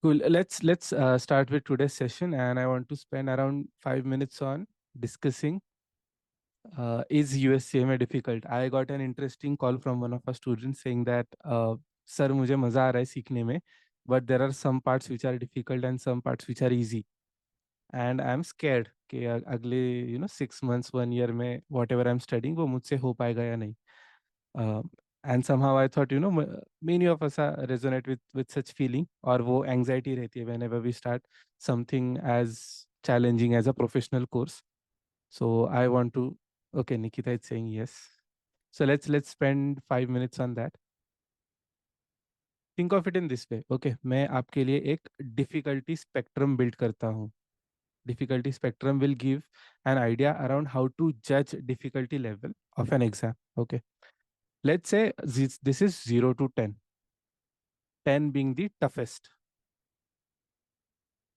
Cool. Let's start with today's session, and I want to spend around 5 minutes on discussing is US CMA difficult. I got an interesting call from one of our students saying that sir मुझे मजा आ रहा है सीखने में, but there are some parts which are difficult and some parts which are easy, and I'm scared कि अगले 6 months 1 year में whatever I'm studying वो मुझसे हो पाएगा या नहीं. uh, and somehow I thought many of us are resonate with such feeling और वो anxiety रहती है whenever we start something as challenging as a professional course. So I want to, okay, Nikita is saying yes, so let's spend 5 minutes on that. Think of it in this way. Okay, मैं आपके लिए एक difficulty spectrum build करता हूँ. Difficulty spectrum will give an idea around how to judge difficulty level of an exam. Okay, let's say this is 0 to 10, 10 being the toughest.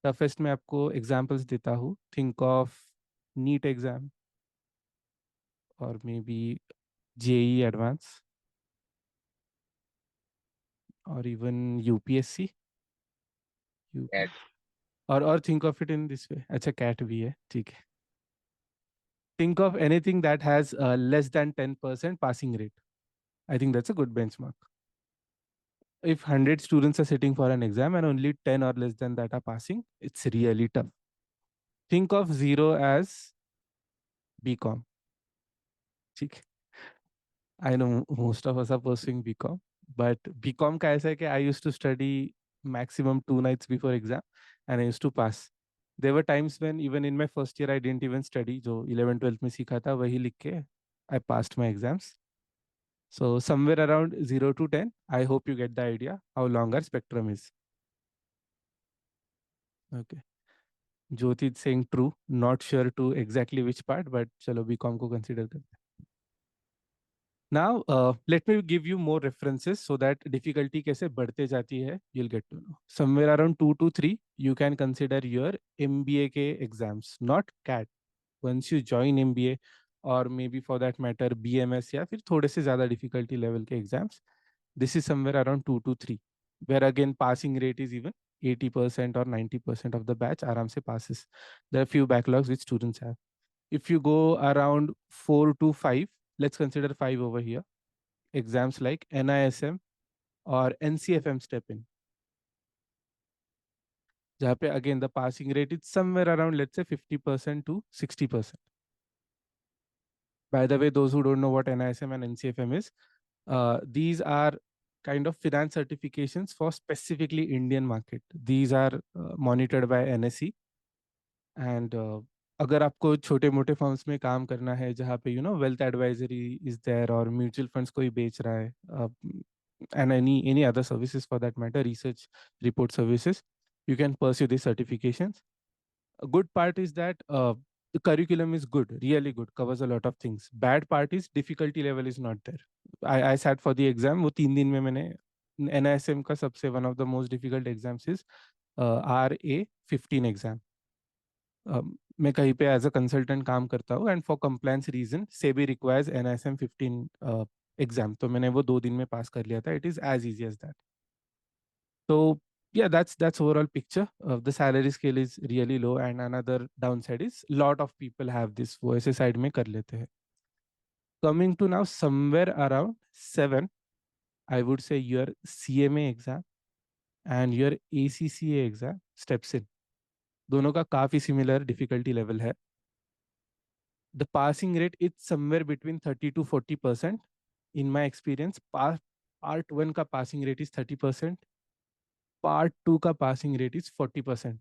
Toughest में आपको examples देता हूँ. Think of NEET exam or maybe JEE advance or even UPSC. UP. और think of it in this way. अच्छा CAT भी है, ठीक है. Think of anything that has less than 10% passing rate. I think that's a good benchmark. If 100 students are sitting for an exam and only 10 or less than that are passing, it's really tough. Think of 0 as BCom. ठीक है. I know most of us are pursuing BCom, but BCom का ऐसा है कि I used to study maximum 2 nights before exam and I used to pass. There were times when even in my first year I didn't even study. जो 11 12 में सीखा था वही लिख के I passed my exams. So somewhere around 0 to 10, I hope you get the idea how long our spectrum is. Okay. Jyoti is saying true, not sure to exactly which part, but चलो BCom को consider करते हैं. Now, let me give you more references so that difficulty कैसे बढ़ते जाती है, you'll get to know. Somewhere around 2 to 3, you can consider your MBA के exams, not CAT. Once you join MBA or maybe for that matter BMS या फिर थोड़े से ज़्यादा difficulty level के exams, this is somewhere around 2 to 3, where again passing rate is even 80% or 90% of the batch आराम से passes. There are few backlogs which students have. If you go around 4 to 5, let's consider 5 over here. Exams like NiSM or NCFM step in. जहाँ पे again the passing rate is somewhere around let's say 50% to 60%. By the way, those who don't know what NiSM and NCFM is, these are kind of finance certifications for specifically Indian market. These are monitored by NSE. And अगर आपको छोटे मोटे firms में काम करना है जहाँ पे वेल्थ एडवाइजरी इज देयर और म्यूचुअल फंड्स कोई बेच रहा है and any other services for that matter, research report services, you can pursue these certifications. A good part is that the curriculum is good, really good, covers a lot of things. Bad part is difficulty level is not there. I sat for the exam, वो 3 दिन में मैंने NISM का सबसे one of the most difficult exams is RA15 exam. मैं कहीं पे as a consultant काम करता हूँ and for compliance reason SEBI requires NISM 15 exam, तो मैंने वो 2 दिन में पास कर लिया था. It is as easy as that. तो yeah, that's overall picture. The salary scale is really low and another downside is lot of people have this, वो ऐसे साइड में कर लेते हैं. Coming to now somewhere around 7, I would say your CMA exam and your ACCA exam steps in. दोनों का काफी similar difficulty level है. The passing rate is somewhere between 30 to 40%. In my experience, part 1 का passing rate is 30%, part 2 का passing rate is 40%.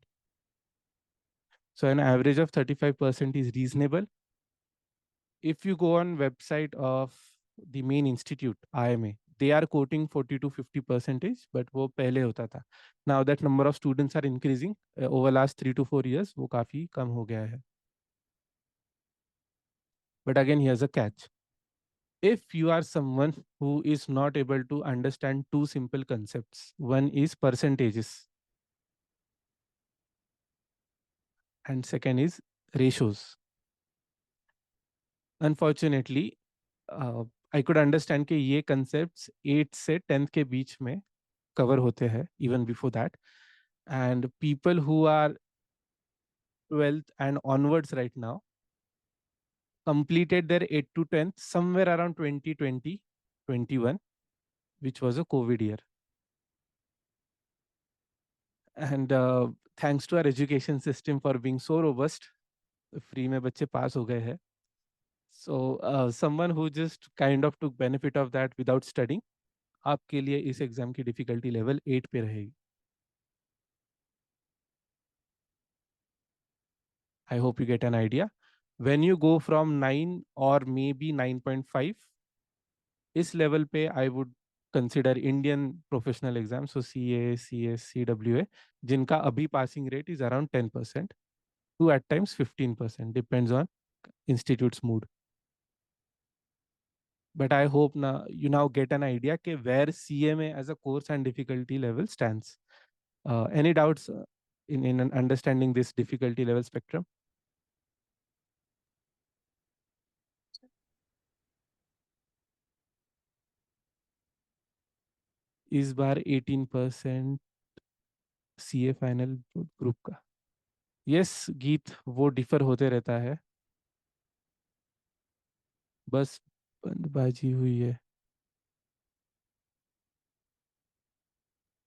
So an average of 35% is reasonable. If you go on website of the main institute, IMA, they are quoting 40 to 50%, but वो पहले होता था. Now that number of students are increasing over last 3 to 4 years, वो काफी कम हो गया है. But again, here's a catch. If you are someone who is not able to understand two simple concepts, one is percentages and second is ratios. Unfortunately, I could understand कि ये concepts 8 से 10th के बीच में cover होते हैं, even before that. And people who are 12th and onwards right now completed their 8th to 10th somewhere around 2020, 21, which was a COVID year. And thanks to our education system for being so robust, free में बच्चे pass हो गए हैं. So someone who just kind of took benefit of that without studying, आपके लिए इस exam की difficulty level 8 पे रहेगी. I hope you get an idea. When you go from 9 or maybe 9.5, इस लेवल पे I would consider Indian professional exams, so CA, CS, CWA, जिनका अभी passing rate is around 10% to at times 15%, depends on institute's mood. But I hope now you now get an idea ke where CMA as a course and difficulty level stands. Any doubts in understanding this difficulty level spectrum? इस बार 18% CA final group का. Yes गीत, वो differ होते रहता है, बस बंदबाजी हुई है.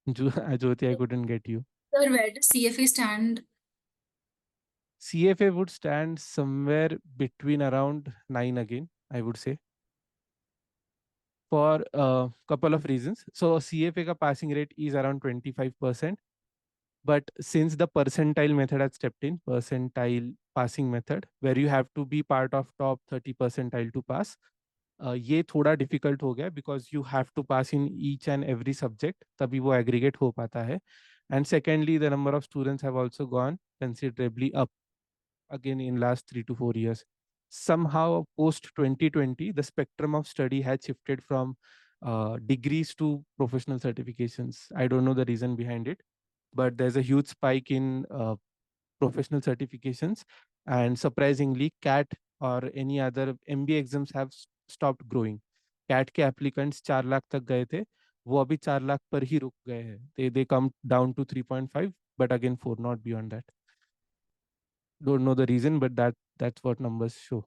जो ज्योति, I couldn't get you. Sir, where does CFA stand? CFA would stand somewhere between around 9 again, I would say, for a couple of reasons. So CFA ka passing rate is around 25%, but since the percentile method has stepped in, percentile passing method, where you have to be part of top 30 percentile to pass, ये थोड़ा difficult हो गया because you have to pass in each and every subject, तभी वो aggregate हो पाता है. And secondly the number of students have also gone considerably up again in last 3 to 4 years. Somehow post 2020 the spectrum of study had shifted from degrees to professional certifications. I don't know the reason behind it, but there's a huge spike in professional certifications, and surprisingly CAT or any other MBA exams have stopped growing. CAT के applicants 4 lakh तक गए थे, वो अभी 4 लाख पर ही रुक गए हैं. They come down to 3.5, but again 4, not beyond that. Don't know the reason, but that's what numbers show.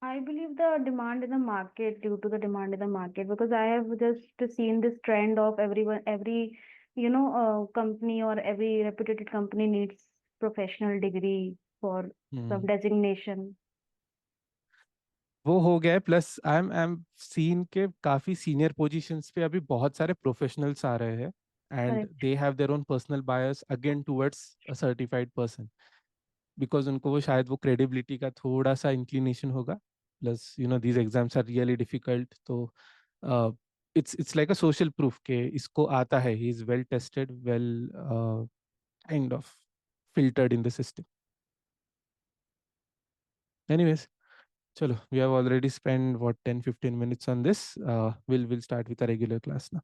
I believe the demand in the market, due to the demand in the market, because I have just seen this trend of every company or every reputed company needs professional degree for some designation. वो हो गया है. Plus I am scene के काफी senior positions पे अभी बहुत सारे प्रोफेशनल्स आ रहे हैं, and Correct. They have their own personal bias again towards a certified person, because उनको वो शायद वो क्रेडिबिलिटी का थोड़ा सा इंक्लिनेशन होगा. Plus these exams are really difficult, तो it's like a social proof के इसको आता है, he is well tested, well kind of filtered in the system. Anyways, chalo, we have already spent what 10-15 minutes on this. We'll start with a regular class now.